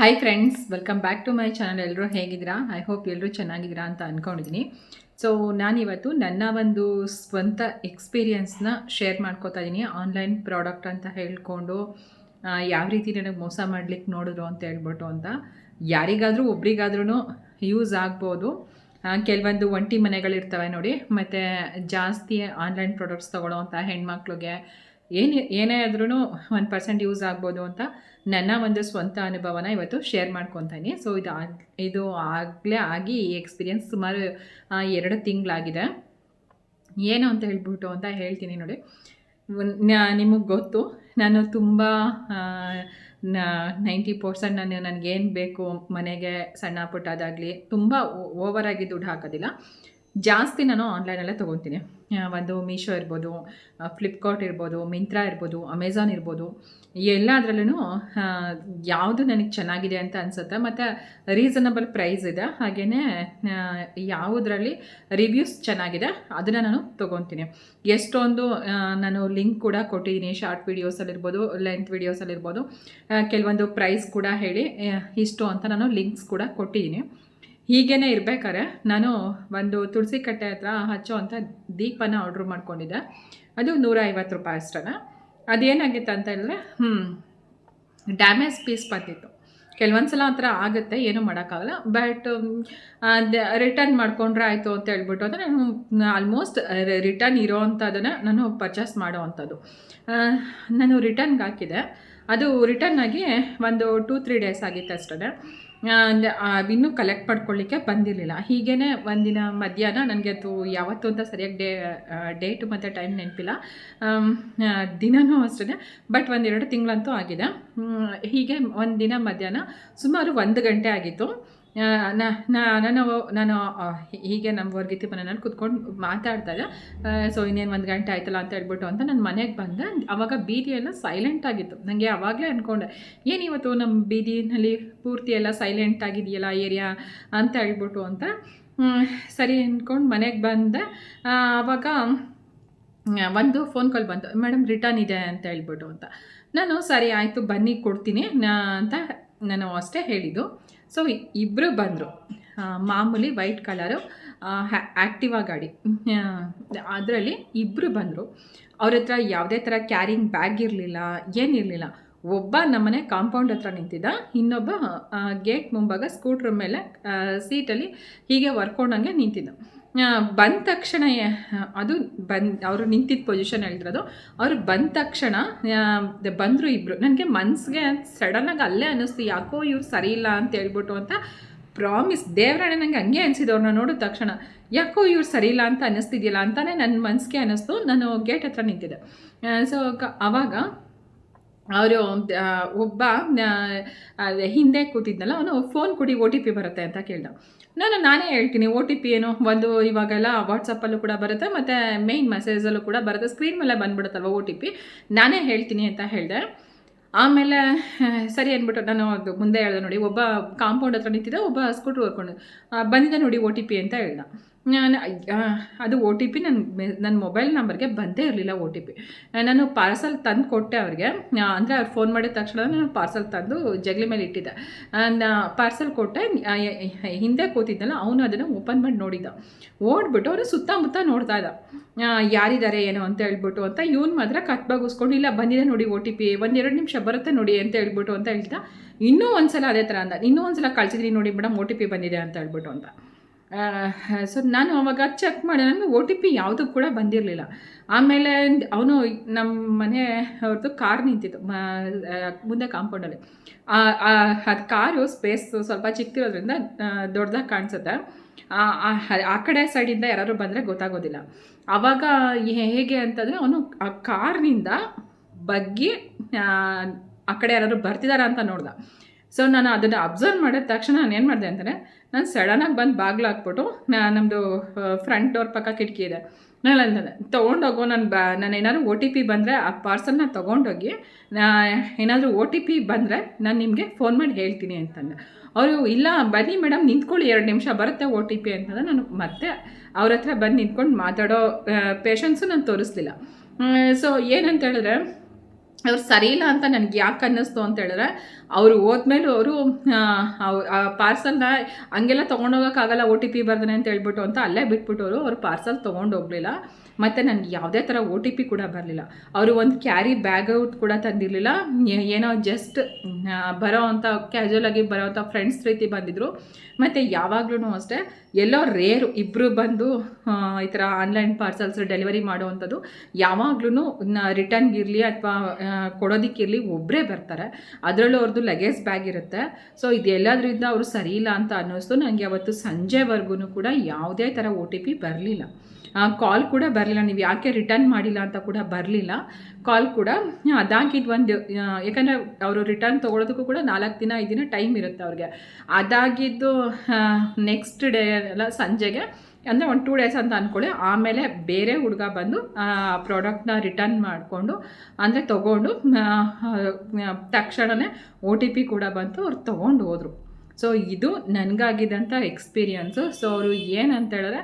Hi friends, welcome back to my channel. ಎಲ್ಲರೂ ಹೇಗಿದ್ದೀರಾ? I hope ಎಲ್ಲರೂ ಚೆನ್ನಾಗಿದ್ದೀರಾ ಅಂತ ಅಂದ್ಕೊಂಡಿದ್ದೀನಿ. ಸೊ ನಾನಿವತ್ತು ನನ್ನ ಒಂದು ಸ್ವಂತ ಎಕ್ಸ್ಪೀರಿಯನ್ಸ್ನ ಶೇರ್ ಮಾಡ್ಕೋತಾ ಇದ್ದೀನಿ. ಆನ್ಲೈನ್ ಪ್ರಾಡಕ್ಟ್ ಅಂತ ಹೇಳ್ಕೊಂಡು ಯಾವ ರೀತಿ ನನಗೆ ಮೋಸ ಮಾಡಲಿಕ್ಕೆ ನೋಡಿದ್ರು ಅಂತ ಹೇಳ್ಬಿಟ್ಟು ಅಂತ ಯಾರಿಗಾದರೂ ಒಬ್ರಿಗಾದ್ರೂ ಯೂಸ್ ಆಗ್ಬೋದು. ಕೆಲವೊಂದು ಒಂಟಿ ಮನೆಗಳಿರ್ತವೆ ನೋಡಿ, ಮತ್ತು ಜಾಸ್ತಿ ಆನ್ಲೈನ್ ಪ್ರಾಡಕ್ಟ್ಸ್ ತೊಗೊಳ್ಳೋ ಅಂಥ ಹೆಣ್ಮಕ್ಳಿಗೆ ಏನೇ ಆದ್ರೂ 1% ಯೂಸ್ ಆಗ್ಬೋದು ಅಂತ ನನ್ನ ಒಂದು ಸ್ವಂತ ಅನುಭವನ ಇವತ್ತು ಶೇರ್ ಮಾಡ್ಕೊತೀನಿ. ಸೊ ಇದು ಆಗಲೇ ಆಗಿ ಈ ಎಕ್ಸ್ಪೀರಿಯನ್ಸ್ ಸುಮಾರು 2 ತಿಂಗಳಾಗಿದೆ. ಏನು ಅಂತ ಹೇಳ್ಬಿಟ್ಟು ಅಂತ ಹೇಳ್ತೀನಿ ನೋಡಿ. ನಿಮಗೆ ಗೊತ್ತು, ನಾನು ತುಂಬ 90% ನನಗೇನು ಬೇಕು ಮನೆಗೆ ಸಣ್ಣ ಪುಟ್ಟದಾಗಲಿ ತುಂಬ ಓವರಾಗಿ ದುಡ್ಡು ಹಾಕೋದಿಲ್ಲ. ಜಾಸ್ತಿ ನಾನು ಆನ್ಲೈನಲ್ಲೇ ತೊಗೊತೀನಿ. ಒಂದು ಮೀಶೋ ಇರ್ಬೋದು, ಫ್ಲಿಪ್ಕಾರ್ಟ್ ಇರ್ಬೋದು, ಮಿಂತ್ರಾ ಇರ್ಬೋದು, ಅಮೆಝಾನ್ ಇರ್ಬೋದು, ಎಲ್ಲದರಲ್ಲೂ ಯಾವುದು ನನಗೆ ಚೆನ್ನಾಗಿದೆ ಅಂತ ಅನಿಸುತ್ತೆ ಮತ್ತು ರೀಸನಬಲ್ ಪ್ರೈಸ್ ಇದೆ. ಹಾಗೆಯೇ ಯಾವುದರಲ್ಲಿ ರಿವ್ಯೂಸ್ ಚೆನ್ನಾಗಿದೆ ಅದನ್ನು ನಾನು ತೊಗೊತೀನಿ. ಎಷ್ಟೊಂದು ನಾನು ಲಿಂಕ್ ಕೂಡ ಕೊಟ್ಟಿದ್ದೀನಿ, ಶಾರ್ಟ್ ವೀಡಿಯೋಸಲ್ಲಿರ್ಬೋದು, ಲೆಂತ್ ವೀಡಿಯೋಸಲ್ಲಿರ್ಬೋದು. ಕೆಲವೊಂದು ಪ್ರೈಸ್ ಕೂಡ ಹೇಳಿ ಇಷ್ಟು ಅಂತ ನಾನು ಲಿಂಕ್ಸ್ ಕೂಡ ಕೊಟ್ಟಿದ್ದೀನಿ. ಹೀಗೇ ಇರಬೇಕಾದ್ರೆ ನಾನು ಒಂದು ತುಳಸಿ ಕಟ್ಟೆ ಹತ್ರ ಹಚ್ಚೋ ಅಂಥ ದೀಪನ ಆರ್ಡ್ರ್ ಮಾಡ್ಕೊಂಡಿದ್ದೆ. ಅದು 150 ರೂಪಾಯಿ ಅಷ್ಟೇ. ಅದೇನಾಗಿತ್ತು ಅಂತ ಹೇಳಿದ್ರೆ ಡ್ಯಾಮೇಜ್ ಪೀಸ್ ಬಂದಿತ್ತು. ಕೆಲವೊಂದು ಸಲ ಆ ಥರ ಆಗುತ್ತೆ, ಏನೂ ಮಾಡೋಕ್ಕಾಗಲ್ಲ. ಬಟ್ ರಿಟರ್ನ್ ಮಾಡ್ಕೊಂಡ್ರೆ ಆಯಿತು ಅಂತ ಹೇಳ್ಬಿಟ್ಟು ಅಂದರೆ ನಾನು ಆಲ್ಮೋಸ್ಟ್ ರಿಟರ್ನ್ ಇರೋ ಅಂಥದ್ದನ್ನು ನಾನು ಪರ್ಚೇಸ್ ಮಾಡೋ ಅಂಥದ್ದು. ನಾನು ರಿಟರ್ನ್ಗೆ ಹಾಕಿದೆ. ಅದು ರಿಟರ್ನ್ ಆಗಿ ಒಂದು 2-3 ಡೇಸ್ ಆಗಿತ್ತು ಅಷ್ಟೇ. ಇನ್ನೂ ಕಲೆಕ್ಟ್ ಮಾಡ್ಕೊಳ್ಳಿಕ್ಕೆ ಬಂದಿರಲಿಲ್ಲ. ಹೀಗೇ ಒಂದಿನ ಮಧ್ಯಾಹ್ನ ನನಗೆ ಅದು ಯಾವತ್ತು ಅಂತ ಸರಿಯಾಗಿ ಡೇಟು ಮತ್ತು ಟೈಮ್ ನೆನಪಿಲ್ಲ, ದಿನವೂ ಅಷ್ಟೇ. ಬಟ್ 1-2 ತಿಂಗಳಂತೂ ಆಗಿದೆ. ಹೀಗೆ ಒಂದಿನ ಮಧ್ಯಾಹ್ನ ಸುಮಾರು 1 ಗಂಟೆ ಆಗಿತ್ತು. ನಾನು ಹೀಗೆ ನಮ್ಮ ವರ್ಗಿತಿ ಮನೆಯಲ್ಲಿ ಕೂತ್ಕೊಂಡು ಮಾತಾಡ್ತಾ ಇದ್ದೆ. ಸೊ ಇನ್ನೇನು 1 ಗಂಟೆ ಆಯ್ತಲ್ಲ ಅಂತ ಹೇಳ್ಬಿಟ್ಟು ಅಂತ ನಾನು ಮನೆಗೆ ಬಂದೆ. ಆವಾಗ ಬೀದಿಯೆಲ್ಲ ಸೈಲೆಂಟ್ ಆಗಿತ್ತು. ನನಗೆ ಆವಾಗಲೇ ಅಂದ್ಕೊಂಡೆ, ಏನಿವತ್ತು ನಮ್ಮ ಬೀದಿನಲ್ಲಿ ಪೂರ್ತಿ ಎಲ್ಲ ಸೈಲೆಂಟ್ ಆಗಿದೆಯಲ್ಲ ಏರಿಯಾ ಅಂತ ಹೇಳ್ಬಿಟ್ಟು ಅಂತ. ಸರಿ ಅಂದ್ಕೊಂಡು ಮನೆಗೆ ಬಂದೆ. ಆವಾಗ ಒಂದು ಫೋನ್ ಕಾಲ್ ಬಂತು, ಮೇಡಮ್ ರಿಟರ್ನ್ ಇದೆ ಅಂತ ಹೇಳ್ಬಿಟ್ಟು ಅಂತ. ನಾನು ಸರಿ ಆಯಿತು ಬನ್ನಿ ಕೊಡ್ತೀನಿ ಅಂತ ನಾನು ಅಷ್ಟೇ ಹೇಳಿದ್ದು. ಸೊ ಇಬ್ಬರು ಬಂದರು. ಮಾಮೂಲಿ ವೈಟ್ ಕಲರು ಆ್ಯಕ್ಟಿವಾ ಗಾಡಿ, ಅದರಲ್ಲಿ ಇಬ್ಬರು ಬಂದರು. ಅವ್ರ ಹತ್ರ ಯಾವುದೇ ಥರ ಕ್ಯಾರಿಂಗ್ ಬ್ಯಾಗ್ ಇರಲಿಲ್ಲ, ಏನಿರಲಿಲ್ಲ. ಒಬ್ಬ ನಮ್ಮನೆ ಕಾಂಪೌಂಡ್ ಹತ್ರ ನಿಂತಿದ್ದ, ಇನ್ನೊಬ್ಬ ಗೇಟ್ ಮುಂಭಾಗ ಸ್ಕೂಟ್ರ್ ಮೇಲೆ ಸೀಟಲ್ಲಿ ಹೀಗೆ ವರ್ಕೊಂಡಂಗೆ ನಿಂತಿದ್ದ. ಬಂದ ತಕ್ಷಣ ಅವರು ನಿಂತಿದ್ದ ಪೊಸಿಷನ್ ಹೇಳಿದ್ರದು. ಅವರು ಬಂದ ತಕ್ಷಣ ಬಂದರು ಇಬ್ಬರು. ನನಗೆ ಮನಸ್ಸಿಗೆ ಸಡನ್ನಾಗಿ ಅಲ್ಲೇ ಅನ್ನಿಸ್ತು, ಯಾಕೋ ಇವ್ರು ಸರಿ ಇಲ್ಲ ಅಂತ ಹೇಳ್ಬಿಟ್ಟು ಅಂತ. ಪ್ರಾಮಿಸ್ ದೇವರಾಣೆ ನನಗೆ ಹಂಗೆ ಅನಿಸಿದವ್ರನ್ನ ನೋಡಿದ ತಕ್ಷಣ ಯಾಕೋ ಇವ್ರು ಸರಿ ಇಲ್ಲ ಅಂತ ಅನ್ನಿಸ್ತಿದ್ದಿಲ್ಲ ಅಂತಲೇ ನನ್ನ ಮನಸ್ಸಿಗೆ ಅನ್ನಿಸ್ತು. ನಾನು ಗೇಟ್ ಹತ್ರ ನಿಂತಿದ್ದೆ. ಸೊ ಆವಾಗ ಅವರು ಒಬ್ಬ ಹಿಂದೆ ಕೂತಿದ್ನಲ್ಲ, ಅವನು ಫೋನ್ ಕೊಡಿ OTP ಬರುತ್ತೆ ಅಂತ ಕೇಳ್ದ. ನಾನೇ ಹೇಳ್ತೀನಿ OTP ಏನು, ಒಂದು ಇವಾಗೆಲ್ಲ ವಾಟ್ಸಪ್ಪಲ್ಲೂ ಕೂಡ ಬರುತ್ತೆ ಮತ್ತು ಮೇಯ್ನ್ ಮೆಸೇಜಲ್ಲೂ ಕೂಡ ಬರುತ್ತೆ, ಸ್ಕ್ರೀನ್ ಮೇಲೆ ಬಂದುಬಿಡುತ್ತಲ್ವ OTP, ನಾನೇ ಹೇಳ್ತೀನಿ ಅಂತ ಹೇಳಿದೆ. ಆಮೇಲೆ ಸರಿ ಅಂದ್ಬಿಟ್ಟು ನಾನು ಅದು ಮುಂದೆ ಹೇಳಿದೆ ನೋಡಿ, ಒಬ್ಬ ಕಾಂಪೌಂಡ್ ಹತ್ರ ನಿಂತಿದ್ದ, ಒಬ್ಬ ಸ್ಕೂಟ್ರ್ ಹೊರ್ಕೊಂಡು ಬಂದಿದ್ದೆ ನೋಡಿ OTP ಅಂತ ಹೇಳ್ದ. ಅದು OTP ನನ್ನ ಮೊಬೈಲ್ ನಂಬರ್ಗೆ ಬಂದೇ ಇರಲಿಲ್ಲ. OTP ನಾನು ಪಾರ್ಸಲ್ ತಂದು ಕೊಟ್ಟೆ ಅವ್ರಿಗೆ. ಅಂದರೆ ಅವ್ರು ಫೋನ್ ಮಾಡಿದ ತಕ್ಷಣ ನಾನು ಪಾರ್ಸಲ್ ತಂದು ಜಗಲಿ ಮೇಲೆ ಇಟ್ಟಿದ್ದೆ. ಪಾರ್ಸಲ್ ಕೊಟ್ಟೆ. ಹಿಂದೆ ಕೂತಿದ್ದಲ್ಲ ಅವನು ಅದನ್ನು ಓಪನ್ ಮಾಡಿ ನೋಡಿದ್ದ. ಓಡ್ಬಿಟ್ಟು ಅವನು ಸುತ್ತಮುತ್ತ ನೋಡ್ತಾ ಇದ್ದ, ಯಾರಿದ್ದಾರೆ ಏನೋ ಅಂತ ಹೇಳ್ಬಿಟ್ಟು ಅಂತ. ಇವನು ಮಾತ್ರ ಕತ್ಬಾಗಿಸ್ಕೊಂಡು, ಇಲ್ಲ ಬಂದಿದೆ ನೋಡಿ OTP, 1-2 ನಿಮಿಷ ಬರುತ್ತೆ ನೋಡಿ ಅಂತ ಹೇಳ್ಬಿಟ್ಟು ಅಂತ ಹೇಳ್ತಾ. ಇನ್ನೂ ಒಂದ್ಸಲ ಅದೇ ಥರ ಅಂದ, ಇನ್ನೂ ಒಂದ್ಸಲ ಕಳಿಸಿದ್ರಿ ನೋಡಿ ಮೇಡಮ್ OTP ಬಂದಿದೆ ಅಂತ ಹೇಳ್ಬಿಟ್ಟು ಅಂತ. ಸೊ ನಾನು ಅವಾಗ ಚೆಕ್ ಮಾಡಿದೆ, ನನಗೆ OTP ಯಾವುದೂ ಕೂಡ ಬಂದಿರಲಿಲ್ಲ. ಆಮೇಲೆ ಅವನು ನಮ್ಮ ಮನೆ ಅವ್ರದ್ದು ಕಾರ್ ನಿಂತಿತ್ತು ಮುಂದೆ ಕಾಂಪೌಂಡಲ್ಲಿ. ಅದು ಕಾರು ಸ್ಪೇಸ್ ಸ್ವಲ್ಪ ಚಿಕ್ತಿರೋದ್ರಿಂದ ದೊಡ್ಡದಾಗಿ ಕಾಣಿಸುತ್ತೆ. ಆ ಕಡೆ ಸೈಡಿಂದ ಯಾರಾದ್ರು ಬಂದರೆ ಗೊತ್ತಾಗೋದಿಲ್ಲ. ಆವಾಗ ಹೇಗೆ ಅಂತಂದರೆ ಅವನು ಆ ಕಾರ್ನಿಂದ ಬಗ್ಗಿ ಆ ಕಡೆ ಯಾರಾದ್ರು ಬರ್ತಿದಾರ ಅಂತ ನೋಡ್ದೆ. ಸೊ ನಾನು ಅದನ್ನು ಅಬ್ಸರ್ವ್ ಮಾಡಿದ ತಕ್ಷಣ ನಾನು ಏನು ಮಾಡಿದೆ ಅಂತಂದರೆ, ನಾನು ಸಡನ್ನಾಗಿ ಬಂದು ಬಾಗಿಲು ಹಾಕ್ಬಿಟ್ಟು, ನಮ್ಮದು ಫ್ರಂಟ್ ಡೋರ್ ಪಕ್ಕ ಕಿಟಕಿ ಇದೆ, ನಾನು ಅಂತಂದೆ ತೊಗೊಂಡೋಗೋ, ನಾನು ಏನಾದರೂ OTP ಬಂದರೆ ಆ ಪಾರ್ಸಲ್ನ ತೊಗೊಂಡೋಗಿ ಏನಾದರೂ OTP ಬಂದರೆ ನಾನು ನಿಮಗೆ ಫೋನ್ ಮಾಡಿ ಹೇಳ್ತೀನಿ ಅಂತಂದೆ. ಅವರು ಇಲ್ಲ ಬನ್ನಿ ಮೇಡಮ್ ನಿಂತ್ಕೊಳ್ಳಿ 2 ನಿಮಿಷ ಬರುತ್ತೆ OTP ಅಂತಂದ್ರೆ ನಾನು ಮತ್ತೆ ಅವ್ರ ಹತ್ರ ಬಂದು ನಿಂತ್ಕೊಂಡು ಮಾತಾಡೋ ಪೇಷನ್ಸು ನಾನು ತೋರಿಸ್ಲಿಲ್ಲ. ಸೊ ಏನಂತ ಹೇಳಿದ್ರೆ, ಅವ್ರು ಸರಿ ಇಲ್ಲ ಅಂತ ನನಗೆ ಯಾಕೆ ಅನ್ನಿಸ್ತು ಅಂತ ಹೇಳಿದ್ರೆ, ಅವರು ಹೋದ್ಮೇಲೆ ಅವರು ಆ ಪಾರ್ಸಲ್ನ ಹಂಗೆಲ್ಲ ತೊಗೊಂಡೋಗೋಕ್ಕಾಗಲ್ಲ OTP ಬರ್ದಾನೆ ಅಂತ ಹೇಳ್ಬಿಟ್ಟು ಅಂತ ಅಲ್ಲೇ ಬಿಟ್ಬಿಟ್ಟವರು ಅವ್ರು ಪಾರ್ಸಲ್ ತೊಗೊಂಡೋಗ್ಲಿಲ್ಲ. ಮತ್ತು ನನಗೆ ಯಾವುದೇ ಥರ OTP ಕೂಡ ಬರಲಿಲ್ಲ. ಅವರು ಒಂದು ಕ್ಯಾರಿ ಬ್ಯಾಗ್ ಕೂಡ ತಂದಿರಲಿಲ್ಲ. ಏನೋ ಜಸ್ಟ್ ಬರೋ ಅಂಥ ಕ್ಯಾಶುವಲಾಗಿ ಬರೋವಂಥ ಫ್ರೆಂಡ್ಸ್ ರೀತಿ ಬಂದಿದ್ದರು. ಮತ್ತು ಯಾವಾಗಲೂ ಅಷ್ಟೇ ಎಲ್ಲೋ ರೇರು ಇಬ್ಬರು ಬಂದು ಈ ಥರ ಆನ್ಲೈನ್ ಪಾರ್ಸಲ್ಸ್ ಡೆಲಿವರಿ ಮಾಡೋವಂಥದ್ದು. ಯಾವಾಗ್ಲೂ ರಿಟರ್ನ್ಗಿರಲಿ ಅಥವಾ ಕೊಡೋದಕ್ಕಿರಲಿ ಒಬ್ಬರೇ ಬರ್ತಾರೆ. ಅದರಲ್ಲೂ ಅವ್ರದ್ದು ಲಗೇಜ್ ಬ್ಯಾಗ್ ಇರುತ್ತೆ. ಸೊ ಇದೆಲ್ಲದರಿಂದ ಅವರು ಸರಿ ಇಲ್ಲ ಅಂತ ಅನ್ನಿಸ್ತು ನನಗೆ. ಅವತ್ತು ಸಂಜೆವರೆಗೂ ಕೂಡ ಯಾವುದೇ ಥರ OTP ಬರಲಿಲ್ಲ. ಕಾಲ್ ಕೂಡ ಬರಲಿಲ್ಲ. ನೀವು ಯಾಕೆ ರಿಟರ್ನ್ ಮಾಡಿಲ್ಲ ಅಂತ ಕೂಡ ಬರಲಿಲ್ಲ ಕಾಲ್ ಕೂಡ. ಅದಾಗಿದ್ದು ಒಂದು ಯಾಕಂದರೆ ಅವರು ರಿಟರ್ನ್ ತೊಗೊಳೋದಕ್ಕೂ ಕೂಡ 4 ದಿನ 5 ದಿನ ಟೈಮ್ ಇರುತ್ತೆ ಅವ್ರಿಗೆ. ಅದಾಗಿದ್ದು ನೆಕ್ಸ್ಟ್ ಡೇ ಎಲ್ಲ ಸಂಜೆಗೆ, ಅಂದರೆ ಒಂದು 2 ಡೇಸ್ ಅಂತ ಅಂದ್ಕೊಳ್ಳಿ. ಆಮೇಲೆ ಬೇರೆ ಹುಡುಗ ಬಂದು ಪ್ರಾಡಕ್ಟ್ನ ರಿಟರ್ನ್ ಮಾಡಿಕೊಂಡು ಅಂದರೆ ತೊಗೊಂಡು ತಕ್ಷಣವೇ OTP ಕೂಡ ಬಂತು, ಅವ್ರು ತೊಗೊಂಡು ಹೋದರು. ಸೊ ಇದು ನನಗಾಗಿದ್ದಂಥ ಎಕ್ಸ್ಪೀರಿಯನ್ಸು. ಸೊ ಅವರು ಏನಂತ ಹೇಳಿದ್ರೆ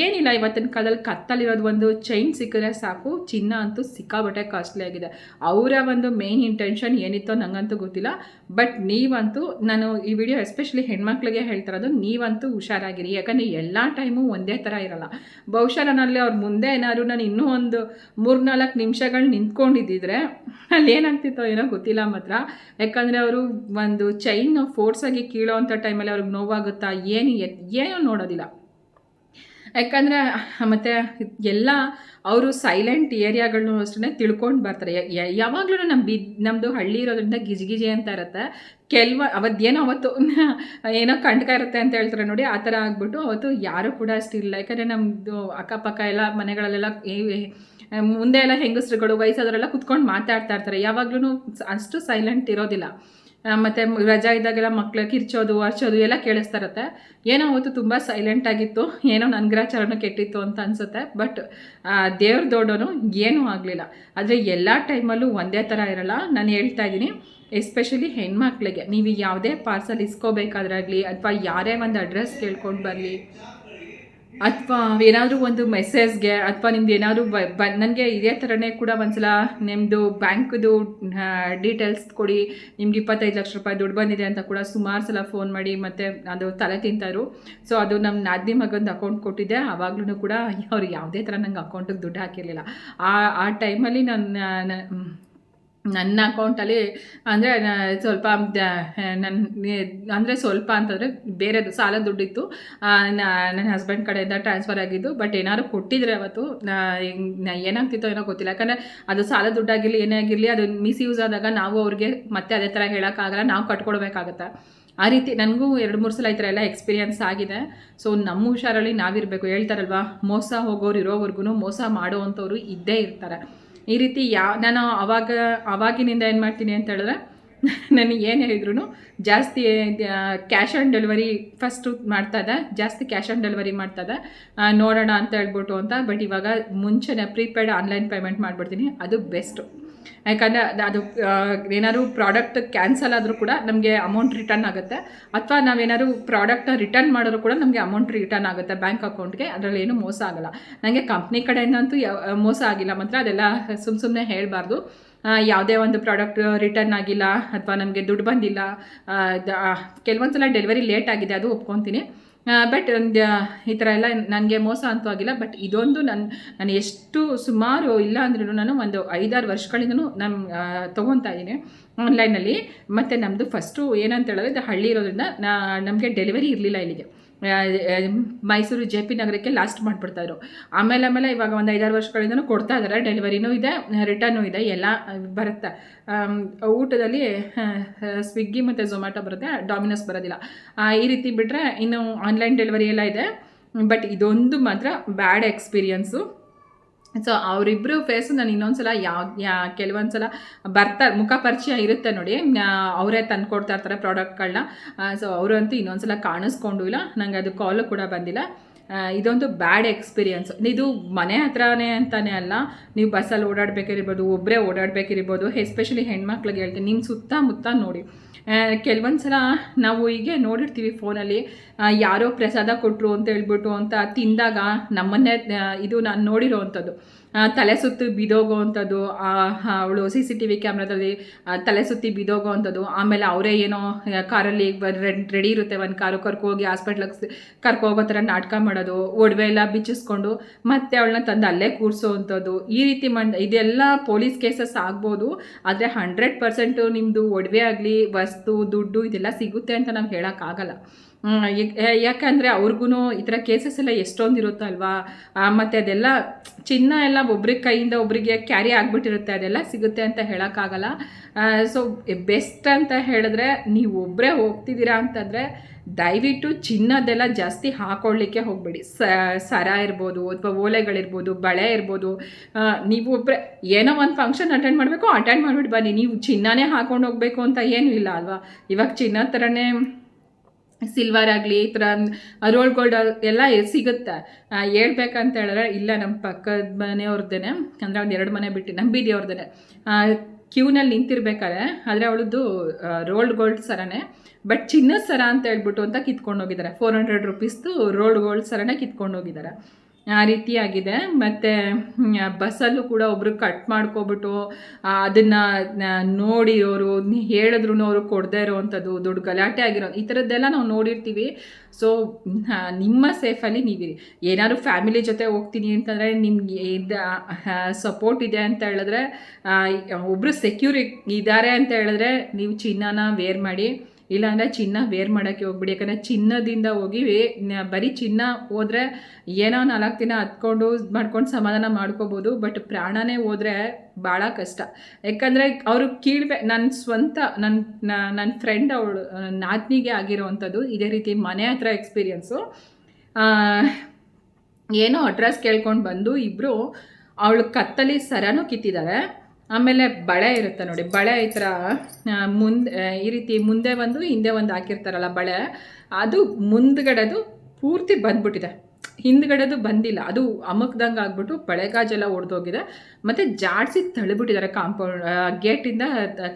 ಏನಿಲ್ಲ, ಇವತ್ತಿನ ಕಾಲದಲ್ಲಿ ಕತ್ತಲಿರೋದು ಒಂದು ಚೈನ್ ಸಿಕ್ಕಿದ್ರೆ ಸಾಕು, ಚಿನ್ನ ಅಂತೂ ಸಿಕ್ಕಾಬಟ್ಟೆ ಕಾಸ್ಟ್ಲಿ ಆಗಿದೆ. ಅವರ ಒಂದು ಮೇನ್ ಇಂಟೆನ್ಷನ್ ಏನಿತ್ತೋ ನನಗಂತೂ ಗೊತ್ತಿಲ್ಲ. ಬಟ್ ನೀವಂತೂ, ನಾನು ಈ ವಿಡಿಯೋ ಎಸ್ಪೆಷಲಿ ಹೆಣ್ಮಕ್ಳಿಗೆ ಹೇಳ್ತಿರೋದು, ನೀವಂತೂ ಹುಷಾರಾಗಿರಿ. ಯಾಕಂದರೆ ಎಲ್ಲ ಟೈಮು ಒಂದೇ ಥರ ಇರೋಲ್ಲ. ಬಹುಶಃ ನನ್ನಲ್ಲಿ ಅವ್ರ ಮುಂದೆ ಏನಾದ್ರು ನಾನು ಇನ್ನೂ ಒಂದು 3-4 ನಿಮಿಷಗಳು ನಿಂತ್ಕೊಂಡಿದ್ದಿದ್ರೆ ಅಲ್ಲಿ ಏನಾಗ್ತಿತ್ತೋ ಏನೋ ಗೊತ್ತಿಲ್ಲ ಮಾತ್ರ. ಯಾಕಂದರೆ ಅವರು ಒಂದು ಚೈನ್ ಫೋರ್ಸಾಗಿ ಕೀಳೋ ಅಂಥ ಟೈಮಲ್ಲಿ ಅವ್ರಿಗೆ ನೋವಾಗುತ್ತಾ ಏನೂ ನೋಡೋದಿಲ್ಲ. ಯಾಕಂದರೆ ಮತ್ತು ಎಲ್ಲ ಅವರು ಸೈಲೆಂಟ್ ಏರಿಯಾಗಳನ್ನೂ ಅಷ್ಟೇ ತಿಳ್ಕೊಂಡು ಬರ್ತಾರೆ. ಯಾವಾಗಲೂ ನಮ್ಮದು ಹಳ್ಳಿ ಇರೋದ್ರಿಂದ ಗಿಜಿ ಅಂತ ಇರುತ್ತೆ. ಅವತ್ತು ಏನೋ ಕಂಟಕ ಇರುತ್ತೆ ಅಂತ ಹೇಳ್ತಾರೆ ನೋಡಿ, ಆ ಥರ ಆಗ್ಬಿಟ್ಟು ಅವತ್ತು ಯಾರೂ ಕೂಡ ಅಷ್ಟಿಲ್ಲ. ಯಾಕಂದರೆ ನಮ್ಮದು ಅಕ್ಕಪಕ್ಕ ಎಲ್ಲ ಮನೆಗಳಲ್ಲೆಲ್ಲ ಮುಂದೆ ಎಲ್ಲ ಹೆಂಗಸ್ರುಗಳು ವಯಸ್ಸಾದವರೆಲ್ಲ ಕುತ್ಕೊಂಡು ಮಾತಾಡ್ತಾ ಇರ್ತಾರೆ. ಯಾವಾಗಲೂ ಅಷ್ಟು ಸೈಲೆಂಟ್ ಇರೋದಿಲ್ಲ. ಮತ್ತು ರಜಾ ಇದ್ದಾಗೆಲ್ಲ ಮಕ್ಳು ಕಿರ್ಚೋದು ಅರ್ಚೋದು ಎಲ್ಲ ಕೇಳಿಸ್ತಾ ಇರುತ್ತೆ. ಏನೋ ಅವತ್ತು ತುಂಬ ಸೈಲೆಂಟಾಗಿತ್ತು, ಏನೋ ನನ್ನ ಗ್ರಹಚಾರನೂ ಕೆಟ್ಟಿತ್ತು ಅಂತ ಅನಿಸುತ್ತೆ. ಬಟ್ ದೇವ್ರ ದೊಡ್ಡೋನು ಏನೂ ಆಗಲಿಲ್ಲ. ಆದರೆ ಎಲ್ಲ ಟೈಮಲ್ಲೂ ಒಂದೇ ಥರ ಇರೋಲ್ಲ. ನಾನು ಹೇಳ್ತಾ ಇದ್ದೀನಿ, ಎಸ್ಪೆಷಲಿ ಹೆಣ್ಮಕ್ಳಿಗೆ ನೀವು ಯಾವುದೇ ಪಾರ್ಸಲ್ ಇಸ್ಕೋಬೇಕಾದ್ರಾಗಲಿ ಅಥವಾ ಯಾರೇ ಒಂದು ಅಡ್ರೆಸ್ ಕೇಳ್ಕೊಂಡು ಬರಲಿ ಅಥವಾ ಏನಾದರೂ ಒಂದು ಮೆಸೇಜ್ಗೆ ಅಥವಾ ನಿಮ್ದು ಏನಾದರೂ ನನಗೆ ಇದೇ ಥರನೇ ಕೂಡ ಒಂದ್ಸಲ ನಿಮ್ಮದು ಬ್ಯಾಂಕ್ದು ಡೀಟೇಲ್ಸ್ ಕೊಡಿ, ನಿಮ್ಗೆ 25 ಲಕ್ಷ ರೂಪಾಯಿ ದುಡ್ಡು ಬಂದಿದೆ ಅಂತ ಕೂಡ ಸುಮಾರು ಸಲ ಫೋನ್ ಮಾಡಿ ಮತ್ತು ಅದು ತಲೆ ತಿಂತಾರು. ಸೊ ಅದು ನಮ್ಮ ನಾದಿನಿ ಮಗಂದು ಅಕೌಂಟ್ ಕೊಟ್ಟಿದ್ದೆ. ಆವಾಗ್ಲೂ ಕೂಡ ಅವ್ರು ಯಾವುದೇ ಥರ ನಂಗೆ ಅಕೌಂಟಿಗೆ ದುಡ್ಡು ಹಾಕಿರಲಿಲ್ಲ. ಆ ಟೈಮಲ್ಲಿ ನನ್ನ ಅಕೌಂಟಲ್ಲಿ ಅಂದರೆ ಸ್ವಲ್ಪ ಅಂದರೆ ಸ್ವಲ್ಪ ಅಂತಂದರೆ ಬೇರೆದು ಸಾಲ ದುಡ್ಡಿತ್ತು, ನನ್ನ ಹಸ್ಬೆಂಡ್ ಕಡೆಯಿಂದ ಟ್ರಾನ್ಸ್ಫರ್ ಆಗಿದ್ದು. ಬಟ್ ಏನಾದ್ರು ಕೊಟ್ಟಿದ್ರೆ ಅವತ್ತು ಏನಾಗ್ತಿತ್ತೋ ಏನೋ ಗೊತ್ತಿಲ್ಲ. ಯಾಕಂದರೆ ಅದು ಸಾಲ ದುಡ್ಡಾಗಿರಲಿ ಏನೇ ಆಗಿರಲಿ, ಅದು ಮಿಸ್ಯೂಸ್ ಆದಾಗ ನಾವು ಅವ್ರಿಗೆ ಮತ್ತೆ ಅದೇ ಥರ ಹೇಳೋಕ್ಕಾಗಲ್ಲ, ನಾವು ಕಟ್ಕೊಡ್ಬೇಕಾಗತ್ತೆ. ಆ ರೀತಿ ನನಗೂ 2-3 ಸಲ ಈ ಥರ ಎಲ್ಲ ಎಕ್ಸ್ಪೀರಿಯನ್ಸ್ ಆಗಿದೆ. ಸೊ ನಮ್ಮ ಹುಷಾರಲ್ಲಿ ನಾವಿರಬೇಕು. ಹೇಳ್ತಾರಲ್ವ, ಮೋಸ ಹೋಗೋರು ಇರೋವರೆಗೂ ಮೋಸ ಮಾಡೋ ಅಂಥವ್ರು ಇದ್ದೇ ಇರ್ತಾರೆ. ಈ ರೀತಿ ನಾನು ಅವಾಗಿನಿಂದ ಏನು ಮಾಡ್ತೀನಿ ಅಂತ ಹೇಳಿದ್ರೆ, ನನಗೆ ಏನು ಹೇಳಿದ್ರು ಜಾಸ್ತಿ ಕ್ಯಾಶ್ ಆನ್ ಡೆಲಿವರಿ ಫಸ್ಟು ಮಾಡ್ತಾಯಿದ್ದೆ, ಜಾಸ್ತಿ ಕ್ಯಾಶ್ ಆನ್ ಡೆಲಿವರಿ ಮಾಡ್ತಾಯಿದ್ದೆ, ನೋಡೋಣ ಅಂತ ಹೇಳ್ಬಿಟ್ಟು ಅಂತ. ಬಟ್ ಇವಾಗ ಮುಂಚೆನೇ ಪ್ರೀಪೇಯ್ಡ್ ಆನ್ಲೈನ್ ಪೇಮೆಂಟ್ ಮಾಡಿಬಿಡ್ತೀನಿ, ಅದು ಬೆಸ್ಟು. ಯಾಕಂದರೆ ಅದು ಏನಾದ್ರು ಪ್ರಾಡಕ್ಟ್ ಕ್ಯಾನ್ಸಲ್ ಆದರೂ ಕೂಡ ನಮಗೆ ಅಮೌಂಟ್ ರಿಟರ್ನ್ ಆಗುತ್ತೆ. ಅಥವಾ ನಾವೇನಾದ್ರು ಪ್ರಾಡಕ್ಟ್ ರಿಟರ್ನ್ ಮಾಡಿದ್ರು ಕೂಡ ನಮಗೆ ಅಮೌಂಟ್ ರಿಟರ್ನ್ ಆಗುತ್ತೆ ಬ್ಯಾಂಕ್ ಅಕೌಂಟ್ಗೆ. ಅದರಲ್ಲಿ ಏನೂ ಮೋಸ ಆಗೋಲ್ಲ. ನನಗೆ ಕಂಪ್ನಿ ಕಡೆಯಿಂದಂತೂ ಮೋಸ ಆಗಿಲ್ಲ ಮಾತ್ರ. ಅದೆಲ್ಲ ಸುಮ್ಮನೆ ಹೇಳಬಾರ್ದು. ಯಾವುದೇ ಒಂದು ಪ್ರಾಡಕ್ಟ್ ರಿಟರ್ನ್ ಆಗಿಲ್ಲ ಅಥವಾ ನಮಗೆ ದುಡ್ಡು ಬಂದಿಲ್ಲ. ಕೆಲವೊಂದು ಸಲ ಡೆಲಿವರಿ ಲೇಟ್ ಆಗಿದೆ, ಅದು ಒಪ್ಕೊತೀನಿ. ಬಟ್ ಒಂದು ಈ ಥರ ಎಲ್ಲ ನನಗೆ ಮೋಸ ಅಂತೂ ಆಗಿಲ್ಲ. ಬಟ್ ಇದೊಂದು ನಾನು ಎಷ್ಟು ಸುಮಾರು ಇಲ್ಲ ಅಂದ್ರೂ ನಾನು ಒಂದು 5-6 ವರ್ಷಗಳಿಂದನೂ ತೊಗೊತಾ ಇದ್ದೀನಿ ಆನ್ಲೈನಲ್ಲಿ. ಮತ್ತು ನಮ್ಮದು ಫಸ್ಟು ಏನಂತ ಹೇಳಿದ್ರೆ, ಇದು ಹಳ್ಳಿ ಇರೋದ್ರಿಂದ ನಮಗೆ ಡೆಲಿವರಿ ಇರಲಿಲ್ಲ ಇಲ್ಲಿಗೆ. ಮೈಸೂರು JP ನಗರಕ್ಕೆ ಲಾಸ್ಟ್ ಮಾಡಿಬಿಡ್ತಾಯಿದ್ರು. ಆಮೇಲೆ ಇವಾಗ ಒಂದು 5-6 ವರ್ಷಗಳಿಂದನೂ ಕೊಡ್ತಾ ಇದ್ದಾರೆ. ಡೆಲಿವರಿನೂ ಇದೆ, ರಿಟರ್ನೂ ಇದೆ, ಎಲ್ಲ ಬರುತ್ತೆ. ಊಟದಲ್ಲಿ ಸ್ವಿಗ್ಗಿ ಮತ್ತು ಝೊಮ್ಯಾಟೊ ಬರುತ್ತೆ, ಡಾಮಿನೋಸ್ ಬರೋದಿಲ್ಲ. ಈ ರೀತಿ ಬಿಟ್ಟರೆ ಇನ್ನು ಆನ್ಲೈನ್ ಡೆಲಿವರಿ ಎಲ್ಲ ಇದೆ. ಬಟ್ ಇದೊಂದು ಮಾತ್ರ ಬ್ಯಾಡ್ ಎಕ್ಸ್ಪೀರಿಯನ್ಸು. ಸೊ ಅವರಿಬ್ಬರು ಫೇಸು ನಾನು ಇನ್ನೊಂದು ಸಲ ಕೆಲವೊಂದು ಸಲ ಬರ್ತಾರೆ, ಮುಖ ಪರಿಚಯ ಇರುತ್ತೆ ನೋಡಿ, ಅವರೇ ತಂದು ಕೊಡ್ತಾ ಇರ್ತಾರೆ ಪ್ರಾಡಕ್ಟ್ಗಳನ್ನ. ಸೊ ಅವರಂತೂ ಇನ್ನೊಂದು ಸಲ ಕಾಣಿಸ್ಕೊಂಡು ಇಲ್ಲ, ನನಗೆ ಅದು ಕಾಲು ಕೂಡ ಬಂದಿಲ್ಲ. ಇದೊಂದು ಬ್ಯಾಡ್ ಎಕ್ಸ್ಪೀರಿಯನ್ಸ್. ಇದು ಮನೆ ಹತ್ರನೇ ಅಂತಲೇ ಅಲ್ಲ, ನೀವು ಬಸ್ಸಲ್ಲಿ ಓಡಾಡಬೇಕಿರ್ಬೋದು, ಒಬ್ಬರೇ ಓಡಾಡಬೇಕಿರ್ಬೋದು. ಎಸ್ಪೆಷಲಿ ಹೆಣ್ಮಕ್ಳಿಗೆ ಹೇಳ್ತೀನಿ, ನಿಮ್ಮ ಸುತ್ತಮುತ್ತ ನೋಡಿ. ಕೆಲವೊಂದು ಸಲ ನಾವು ಹೀಗೆ ನೋಡಿರ್ತೀವಿ ಫೋನಲ್ಲಿ, ಯಾರೋ ಪ್ರಸಾದ ಕೊಟ್ಟರು ಅಂತ ಹೇಳ್ಬಿಟ್ಟು ಅಂತ ತಿಂದಾಗ ನಮ್ಮನ್ನೇ ಇದು ನಾನು ನೋಡಿರೋ ಅಂಥದ್ದು. ತಲೆ ಸುತ್ತು ಬಿದೋಗೋವಂಥದ್ದು, ಅವಳು CCTV ಕ್ಯಾಮ್ರಾದಲ್ಲಿ ತಲೆ ಸುತ್ತಿ ಬಿದೋಗೋವಂಥದ್ದು. ಆಮೇಲೆ ಅವರೇ ಏನೋ ಕಾರಲ್ಲಿ ರೆಡಿ ಇರುತ್ತೆ ಒಂದು ಕಾರು, ಕರ್ಕೋಗಿ ಹಾಸ್ಪಿಟ್ಲಿಗೆ ಕರ್ಕೋಗೋ ಥರ ನಾಟಕ ಮಾಡೋದು, ಒಡವೆ ಎಲ್ಲ ಬಿಚ್ಚಿಸ್ಕೊಂಡು ಮತ್ತೆ ಅವಳನ್ನ ತಂದು ಅಲ್ಲೇ ಕೂರಿಸೋವಂಥದ್ದು. ಈ ರೀತಿ ಇದೆಲ್ಲ ಪೊಲೀಸ್ ಕೇಸಸ್ ಆಗ್ಬೋದು. ಆದರೆ 100% ನಿಮ್ಮದು ಒಡವೆ ಆಗಲಿ, ವಸ್ತು, ದುಡ್ಡು ಇದೆಲ್ಲ ಸಿಗುತ್ತೆ ಅಂತ ನಾವು ಹೇಳೋಕ್ಕಾಗಲ್ಲ. ಯಾಕಂದರೆ ಅವ್ರಿಗೂ ಈ ಥರ ಕೇಸಸ್ ಎಲ್ಲ ಎಷ್ಟೊಂದು ಇರುತ್ತಲ್ವಾ. ಮತ್ತು ಅದೆಲ್ಲ ಚಿನ್ನ ಎಲ್ಲ ಒಬ್ರಿಗೆ ಕೈಯಿಂದ ಒಬ್ಬರಿಗೆ ಕ್ಯಾರಿ ಆಗಿಬಿಟ್ಟಿರುತ್ತೆ, ಅದೆಲ್ಲ ಸಿಗುತ್ತೆ ಅಂತ ಹೇಳೋಕ್ಕಾಗಲ್ಲ. ಸೊ ಬೆಸ್ಟ್ ಅಂತ ಹೇಳಿದ್ರೆ, ನೀವು ಒಬ್ಬರೇ ಹೋಗ್ತಿದ್ದೀರಾ ಅಂತಂದರೆ ದಯವಿಟ್ಟು ಚಿನ್ನದೆಲ್ಲ ಜಾಸ್ತಿ ಹಾಕೊಳ್ಳಿಕ್ಕೆ ಹೋಗಬೇಡಿ. ಸರ ಇರ್ಬೋದು, ಅಥವಾ ಓಲೆಗಳಿರ್ಬೋದು, ಬಳೆ ಇರ್ಬೋದು. ನೀವು ಒಬ್ಬರೇ ಏನೋ ಒಂದು ಫಂಕ್ಷನ್ ಅಟೆಂಡ್ ಮಾಡಬೇಕು, ಅಟೆಂಡ್ ಮಾಡಿಬಿಟ್ಟು ಬನ್ನಿ. ನೀವು ಚಿನ್ನನೇ ಹಾಕೊಂಡು ಹೋಗಬೇಕು ಅಂತ ಏನೂ ಇಲ್ಲ ಅಲ್ವಾ. ಇವಾಗ ಚಿನ್ನ ಥರನೇ ಸಿಲ್ವರ್ ಆಗಲಿ, ಈ ಥರ ರೋಲ್ ಗೋಲ್ಡ್ ಎಲ್ಲ ಸಿಗುತ್ತೆ. ಹೇಳ್ಬೇಕಂತ ಹೇಳಿದ್ರೆ, ಇಲ್ಲ ನಮ್ಮ ಪಕ್ಕದ ಮನೆಯವ್ರದ್ದೇ, ಅಂದರೆ ಒಂದು 2 ಮನೆ ಬಿಟ್ಟು ನಮ್ಮ ಬೀದಿಯವ್ರದ್ದೇ, ಕ್ಯೂನಲ್ಲಿ ನಿಂತಿರ್ಬೇಕಾದ್ರೆ, ಆದರೆ ಅವಳದ್ದು ರೋಲ್ಡ್ ಗೋಲ್ಡ್ ಸರನೇ, ಬಟ್ ಚಿನ್ನದ ಸರ ಅಂತ ಹೇಳ್ಬಿಟ್ಟು ಅಂತ ಕಿತ್ಕೊಂಡು ಹೋಗಿದ್ದಾರೆ. 400 ರೂಪೀಸ್ದು ರೋಲ್ಡ್ ಗೋಲ್ಡ್ ಸರನೇ ಕಿತ್ಕೊಂಡು ಹೋಗಿದ್ದಾರೆ. ಆ ರೀತಿಯಾಗಿದೆ. ಮತ್ತು ಬಸ್ಸಲ್ಲೂ ಕೂಡ ಒಬ್ರು ಕಟ್ ಮಾಡ್ಕೊಬಿಟ್ಟು ಅದನ್ನು ನೋಡಿರೋರು, ಹೇಳಿದ್ರು ಅವರು ಕೊಡದೇ ಇರೋವಂಥದ್ದು, ದೊಡ್ಡ ಗಲಾಟೆ ಆಗಿರೋ ಈ ಥರದ್ದೆಲ್ಲ ನಾವು ನೋಡಿರ್ತೀವಿ. ಸೊ ನಿಮ್ಮ ಸೇಫಲ್ಲಿ ನೀವಿರಿ. ಏನಾದ್ರು ಫ್ಯಾಮಿಲಿ ಜೊತೆ ಹೋಗ್ತೀನಿ ಅಂತಂದರೆ, ನಿಮ್ಗೆ ಸಪೋರ್ಟ್ ಇದೆ ಅಂತ ಹೇಳಿದ್ರೆ, ಒಬ್ಬರು ಸೆಕ್ಯೂರ್ ಇದ್ದಾರೆ ಅಂತ ಹೇಳಿದ್ರೆ ನೀವು ಚಿನ್ನನ ವೇರ್ ಮಾಡಿ. ಇಲ್ಲಾಂದರೆ ಚಿನ್ನ ವೇರ್ ಮಾಡೋಕ್ಕೆ ಹೋಗ್ಬಿಡಿ. ಯಾಕಂದರೆ ಚಿನ್ನದಿಂದ ಹೋಗಿ ಬರೀ ಚಿನ್ನ ಹೋದರೆ ಏನೋ 4 ದಿನ ಹತ್ಕೊಂಡು ಮಾಡ್ಕೊಂಡು ಸಮಾಧಾನ ಮಾಡ್ಕೋಬೋದು, ಬಟ್ ಪ್ರಾಣನೇ ಹೋದರೆ ಭಾಳ ಕಷ್ಟ. ಯಾಕಂದರೆ ಅವರು ನನ್ನ ಫ್ರೆಂಡ್ ಅವಳು ನಾದ್ನಿಗೆ ಆಗಿರೋವಂಥದ್ದು ಇದೇ ರೀತಿ ಮನೆ ಹತ್ರ ಎಕ್ಸ್ಪೀರಿಯನ್ಸು. ಏನೋ ಅಡ್ರೆಸ್ ಕೇಳ್ಕೊಂಡು ಬಂದು ಇಬ್ಬರು ಅವಳು ಕತ್ತಲಿ ಸರನೂ ಕಿತ್ತಿದ್ದಾರೆ. ಆಮೇಲೆ ಬಳೆ ಇರುತ್ತೆ ನೋಡಿ, ಬಳೆ ಈ ಥರ ಈ ರೀತಿ ಮುಂದೆ ಒಂದು ಹಿಂದೆ ಒಂದು ಹಾಕಿರ್ತಾರಲ್ಲ ಬಳೆ, ಅದು ಮುಂದ್ಗಡೆದು ಪೂರ್ತಿ ಬಂದ್ಬಿಟ್ಟಿದೆ, ಹಿಂದ್ಗಡೆದು ಬಂದಿಲ್ಲ. ಅದು ಅಮಕ್ದಂಗೆ ಆಗ್ಬಿಟ್ಟು ಬಳೆಗಾಜೆಲ್ಲ ಒಡೆದೋಗಿದೆ. ಮತ್ತು ಜಾಡಿಸಿ ತಳ್ಳಿಬಿಟ್ಟಿದ್ದಾರೆ ಗೇಟಿಂದ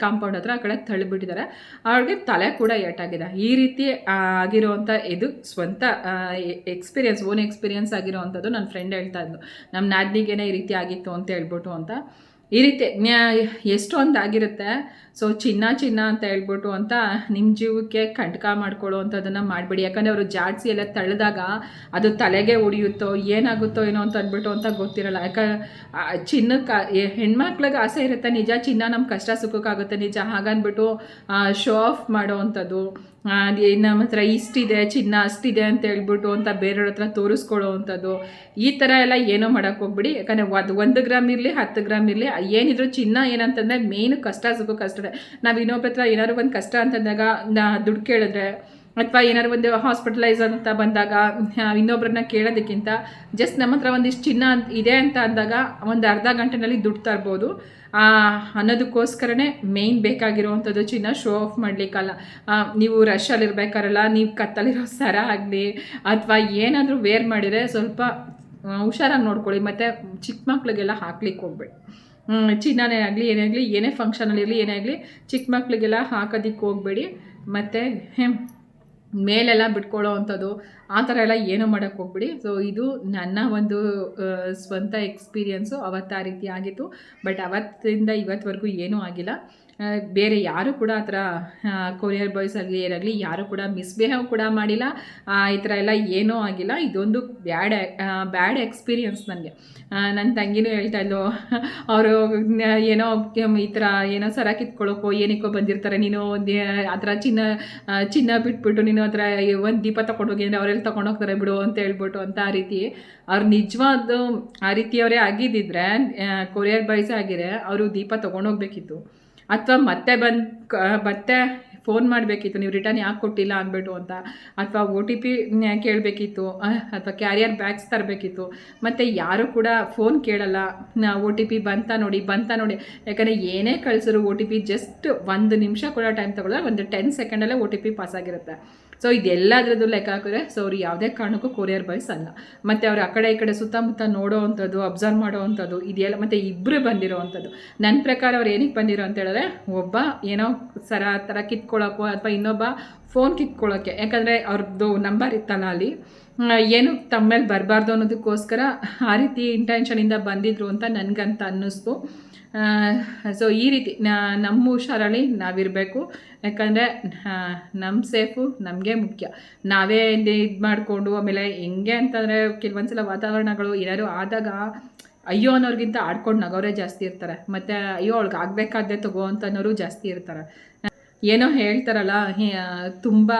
ಕಾಂಪೌಂಡ್ ಹತ್ರ ಆ ಕಡೆ ತಳ್ಳಿಬಿಟ್ಟಿದ್ದಾರೆ. ಅವ್ಳಿಗೆ ತಲೆ ಕೂಡ ಏಟಾಗಿದೆ. ಈ ರೀತಿ ಆಗಿರೋವಂಥ ಇದು ಸ್ವಂತ ಓನ್ ಎಕ್ಸ್ಪೀರಿಯನ್ಸ್ ಆಗಿರೋವಂಥದ್ದು ನನ್ನ ಫ್ರೆಂಡ್ ಹೇಳ್ತಾ ಇದ್ಲು. ನಮ್ಮ ನಾದ್ನಿಗೇನೆ ಈ ರೀತಿ ಆಗಿತ್ತು ಅಂತ ಹೇಳ್ಬಿಟ್ಟು ಅಂತ. ಈ ರೀತಿ ಎಷ್ಟೊಂದು ಆಗಿರುತ್ತೆ. ಸೊ ಚಿನ್ನ ಅಂತ ಹೇಳ್ಬಿಟ್ಟು ಅಂತ ನಿಮ್ಮ ಜೀವಕ್ಕೆ ಕಂಟಕ ಮಾಡ್ಕೊಳ್ಳೋವಂಥದ್ದನ್ನು ಮಾಡಬೇಡಿ. ಯಾಕಂದರೆ ಅವರು ಜಾಡಿಸಿ ಎಲ್ಲ ತಳ್ಳಿದಾಗ ಅದು ತಲೆಗೆ ಹೊಡಿಯುತ್ತೋ ಏನಾಗುತ್ತೋ ಏನೋ ಅಂತ ಅಂದ್ಬಿಟ್ಟು ಅಂತ ಗೊತ್ತಿರಲ್ಲ. ಚಿನ್ನಕ್ಕೆ ಹೆಣ್ಮಕ್ಳಿಗೆ ಆಸೆ ಇರುತ್ತೆ ನಿಜ, ಚಿನ್ನ ನಮ್ಮ ಕಷ್ಟ ಸುಖಕ್ಕಾಗುತ್ತೆ ನಿಜ, ಹಾಗನ್ಬಿಟ್ಟು ಶೋ ಆಫ್ ಮಾಡೋವಂಥದ್ದು, ನಮ್ಮ ಹತ್ರ ಇಷ್ಟಿದೆ ಚಿನ್ನ ಅಷ್ಟಿದೆ ಅಂತ ಹೇಳ್ಬಿಟ್ಟು ಅಂತ ಬೇರೆಯವ್ರ ಹತ್ರ ತೋರಿಸ್ಕೊಳ್ಳೋವಂಥದ್ದು, ಈ ಥರ ಎಲ್ಲ ಏನೋ ಮಾಡೋಕ್ಕೆ ಹೋಗ್ಬಿಡಿ. ಯಾಕಂದರೆ 1 ಗ್ರಾಮ್ ಇರಲಿ 10 ಗ್ರಾಮ್ ಇರಲಿ, ಏನಿದ್ರು ಚಿನ್ನ ಏನಂತಂದರೆ ಮೇಯ್ನು ಕಷ್ಟ ಸುಖಕ್ಕಷ್ಟೇ. ನಾವು ಇನ್ನೊಬ್ಬರ ಹತ್ರ ಏನಾದ್ರು ಒಂದು ಕಷ್ಟ ಅಂತಂದಾಗ ದುಡ್ಡು ಕೇಳಿದ್ರೆ, ಅಥವಾ ಏನಾದ್ರು ಒಂದು ಹಾಸ್ಪಿಟಲೈಸ್ ಅಂತ ಬಂದಾಗ ಇನ್ನೊಬ್ಬರನ್ನ ಕೇಳೋದಕ್ಕಿಂತ ಜಸ್ಟ್ ನಮ್ಮ ಹತ್ರ ಒಂದಿಷ್ಟು ಚಿನ್ನ ಇದೆ ಅಂತ ಅಂದಾಗ ಒಂದು ಅರ್ಧ ಗಂಟೆನಲ್ಲಿ ದುಡ್ಡು ತರ್ಬೋದು ಅನ್ನೋದಕ್ಕೋಸ್ಕರನೇ ಮೇಯ್ನ್ ಬೇಕಾಗಿರೋವಂಥದ್ದು. ಚಿನ್ನ ಶೋ ಆಫ್ ಮಾಡಲಿಕ್ಕಲ್ಲ. ನೀವು ರಶಲ್ಲಿರ್ಬೇಕಾರಲ್ಲ, ನೀವು ಕತ್ತಲಿರೋ ಸರ ಆಗಲಿ ಅಥವಾ ಏನಾದರೂ ವೇರ್ ಮಾಡಿದರೆ ಸ್ವಲ್ಪ ಹುಷಾರಾಗಿ ನೋಡ್ಕೊಳ್ಳಿ. ಮತ್ತು ಚಿಕ್ಕ ಮಕ್ಳಿಗೆಲ್ಲ ಹಾಕ್ಲಿಕ್ಕೆ ಹೋಗ್ಬೇಡಿ. ಚಿನ್ನನೇ ಆಗಲಿ ಏನೇ ಆಗಲಿ, ಏನೇ ಫಂಕ್ಷನಲ್ಲಿರಲಿ ಏನೇ ಆಗಲಿ, ಚಿಕ್ಕ ಮಕ್ಳಿಗೆಲ್ಲ ಹಾಕೋದಕ್ಕೆ ಹೋಗಬೇಡಿ. ಮತ್ತು ಮೇಲೆಲ್ಲ ಬಿಟ್ಕೊಳ್ಳೋ ಅಂಥದ್ದು ಆ ಥರ ಎಲ್ಲ ಏನೂ ಮಾಡೋಕ್ಕೆ ಹೋಗ್ಬಿಡಿ. ಸೊ ಇದು ನನ್ನ ಒಂದು ಸ್ವಂತ ಎಕ್ಸ್ಪೀರಿಯನ್ಸು. ಅವತ್ತು ಆ ರೀತಿ ಆಗಿತ್ತು. ಬಟ್ ಅವತ್ತಿಂದ ಇವತ್ತುವರೆಗೂ ಏನೂ ಆಗಿಲ್ಲ. ಬೇರೆ ಯಾರೂ ಕೂಡ ಆ ಥರ ಕೊರಿಯರ್ ಬಾಯ್ಸ್ ಆಗಲಿ ಏನಾಗಲಿ ಯಾರೂ ಕೂಡ ಮಿಸ್ಬಿಹೇವ್ ಕೂಡ ಮಾಡಿಲ್ಲ. ಈ ಥರ ಎಲ್ಲ ಏನೂ ಆಗಿಲ್ಲ. ಇದೊಂದು ಬ್ಯಾಡ್ ಎಕ್ಸ್ಪೀರಿಯನ್ಸ್ ನನಗೆ. ನನ್ನ ತಂಗಿನೂ ಹೇಳ್ತಾ ಇದ್ಲು, ಅವರು ಏನೋ ಈ ಥರ ಏನೋ ಸರ ಕಿತ್ಕೊಳ್ಳೋಕ್ಕೋ ಏನಕ್ಕೋ ಬಂದಿರ್ತಾರೆ, ನೀನು ಆ ಥರ ಚಿನ್ನ ಬಿಟ್ಬಿಟ್ಟು ನೀನು ಆ ಥರ ಒಂದು ದೀಪ ತೊಗೊಂಡೋಗಿ ಅಂದರೆ ಅವರೆಲ್ಲ ತೊಗೊಂಡೋಗ್ತಾರೆ ಬಿಡು ಅಂತ ಹೇಳ್ಬಿಟ್ಟು ಅಂತ. ಆ ರೀತಿ ಅವ್ರು ನಿಜವಾದ ಆ ರೀತಿಯವರೇ ಆಗಿದ್ದಿದ್ರೆ, ಕೊರಿಯರ್ ಬಾಯ್ಸ್ ಆಗಿರೆ, ಅವರು ದೀಪ ತೊಗೊಂಡೋಗ್ಬೇಕಿತ್ತು. ಅಥವಾ ಮತ್ತೆ ಫೋನ್ ಮಾಡಬೇಕಿತ್ತು, ನೀವು ರಿಟರ್ನ್ ಯಾಕೆ ಕೊಟ್ಟಿಲ್ಲ ಅಂದ್ಬಿಟ್ಟು ಅಂತ. ಅಥವಾ OTP ಕೇಳಬೇಕಿತ್ತು, ಅಥವಾ ಕ್ಯಾರಿಯರ್ ಬ್ಯಾಗ್ಸ್ ತರಬೇಕಿತ್ತು. ಮತ್ತು ಯಾರೂ ಕೂಡ ಫೋನ್ ಕೇಳಲ್ಲ, OTP ಬಂತ ನೋಡಿ. ಯಾಕಂದರೆ ಏನೇ ಕಳಿಸಿದ್ರು OTP ಜಸ್ಟ್ 1 ನಿಮಿಷ ಕೂಡ ಟೈಮ್ ತಗೊಳ್ಳಲ್ಲ, ಒಂದು 10 ಸೆಕೆಂಡಲ್ಲೇ OTP ಪಾಸ್ ಆಗಿರುತ್ತೆ. ಸೊ ಇದೆಲ್ಲದ್ರದ್ದು ಲೆಕ್ಕ ಹಾಕಿದ್ರೆ ಸೊ ಅವ್ರು ಯಾವುದೇ ಕಾರಣಕ್ಕೂ ಕೊರಿಯರ್ ಬಾಯ್ಸ್ ಅಲ್ಲ. ಮತ್ತು ಅವ್ರು ಆ ಕಡೆ ಈ ಕಡೆ ಸುತ್ತಮುತ್ತ ನೋಡೋ ಅಂಥದ್ದು, ಅಬ್ಸರ್ವ್ ಮಾಡೋ ಅಂಥದ್ದು ಇದೆಲ್ಲ. ಮತ್ತು ಇಬ್ಬರು ಬಂದಿರೋ ಅಂಥದ್ದು ನನ್ನ ಪ್ರಕಾರ ಅವ್ರು ಏನಕ್ಕೆ ಬಂದಿರೋ ಅಂತ ಹೇಳಿದ್ರೆ, ಒಬ್ಬ ಏನೋ ಸರ ಥರ ಕಿತ್ಕೊಳ್ಳೋಕ್ಕೋ ಅಥವಾ ಇನ್ನೊಬ್ಬ ಫೋನ್ ಕಿತ್ಕೊಳ್ಳೋಕ್ಕೆ, ಯಾಕಂದರೆ ಅವ್ರದ್ದು ನಂಬರ್ ಇತ್ತಲ್ಲ ಅಲ್ಲಿ, ಏನು ತಮ್ಮ ಮೇಲೆ ಬರಬಾರ್ದು ಅನ್ನೋದಕ್ಕೋಸ್ಕರ ಆ ರೀತಿ ಇಂಟೆನ್ಷನಿಂದ ಬಂದಿದ್ರು ಅಂತ ನನಗಂತ ಅನ್ನಿಸ್ತು. ಸೊ ಈ ರೀತಿ ನಮ್ಮ ಹುಷಾರಲ್ಲಿ ನಾವಿರಬೇಕು, ಯಾಕಂದರೆ ನಮ್ಮ ಸೇಫು ನಮಗೆ ಮುಖ್ಯ. ನಾವೇ ಇದು ಮಾಡಿಕೊಂಡು ಆಮೇಲೆ ಹೆಂಗೆ ಅಂತಂದರೆ ಕೆಲವೊಂದು ಸಲ ವಾತಾವರಣಗಳು ಏನಾದ್ರು ಆದಾಗ ಅಯ್ಯೋ ಅನ್ನೋರಿಗಿಂತ ಆಡ್ಕೊಂಡು ನಗೋರೇ ಜಾಸ್ತಿ ಇರ್ತಾರೆ, ಮತ್ತು ಅಯ್ಯೋ ಅವಳಿಗೆ ಆಗಬೇಕಾದ್ದೆ ತಗೋ ಅಂತನೋರು ಜಾಸ್ತಿ ಇರ್ತಾರೆ. ಏನೋ ಹೇಳ್ತಾರಲ್ಲ, ತುಂಬ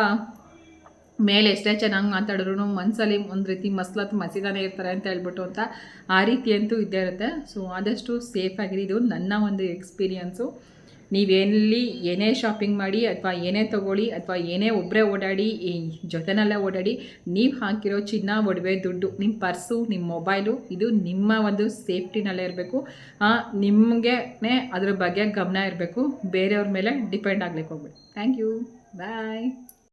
ಮೇಲೆ ಎಷ್ಟೇ ಚೆನ್ನಾಗಿ ಮಾತಾಡಿದ್ರು ಮನಸ್ಸಲ್ಲಿ ಒಂದು ರೀತಿ ಮಸ್ಲತ್ತು ಮಸಿದಾನೆ ಇರ್ತಾರೆ ಅಂತ ಹೇಳ್ಬಿಟ್ಟು ಅಂತ, ಆ ರೀತಿ ಅಂತೂ ಇದ್ದೇ ಇರುತ್ತೆ. ಸೊ ಆದಷ್ಟು ಸೇಫಾಗಿರಿ, ಇದು ನನ್ನ ಒಂದು ಎಕ್ಸ್ಪೀರಿಯನ್ಸು. ನೀವೆಲ್ಲಿ ಏನೇ ಶಾಪಿಂಗ್ ಮಾಡಿ ಅಥವಾ ಏನೇ ತೊಗೊಳ್ಳಿ ಅಥವಾ ಏನೇ ಒಬ್ಬರೇ ಓಡಾಡಿ ಜೊತೆನಲ್ಲೇ ಓಡಾಡಿ, ನೀವು ಹಾಕಿರೋ ಚಿನ್ನ, ಒಡವೆ, ದುಡ್ಡು, ನಿಮ್ಮ ಪರ್ಸು, ನಿಮ್ಮ ಮೊಬೈಲು, ಇದು ನಿಮ್ಮ ಒಂದು ಸೇಫ್ಟಿನಲ್ಲೇ ಇರಬೇಕು. ನಿಮಗೆ ಅದ್ರ ಬಗ್ಗೆ ಗಮನ ಇರಬೇಕು, ಬೇರೆಯವ್ರ ಮೇಲೆ ಡಿಪೆಂಡ್ ಆಗ್ಲಿಕ್ಕೆ ಹೋಗ್ಬೇಡಿ. Thank you, bye.